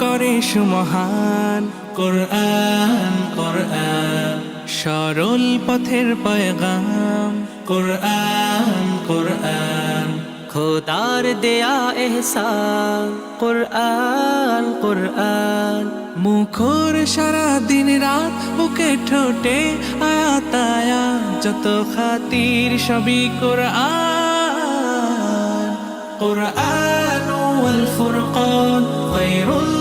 করে সুমহান। কোরআন কোরআন সরল পথের পয়গাম। কোরআন কোরআন খোদার দেয়া এহসান। কোরআন কোরআন মুখর সারা দিন রাত, বুকে ঠোঁটে আয়াত আয়াত, যত খাতির সবই কোরআন। কোরআন ওয়াল ফুরকান খায়রুল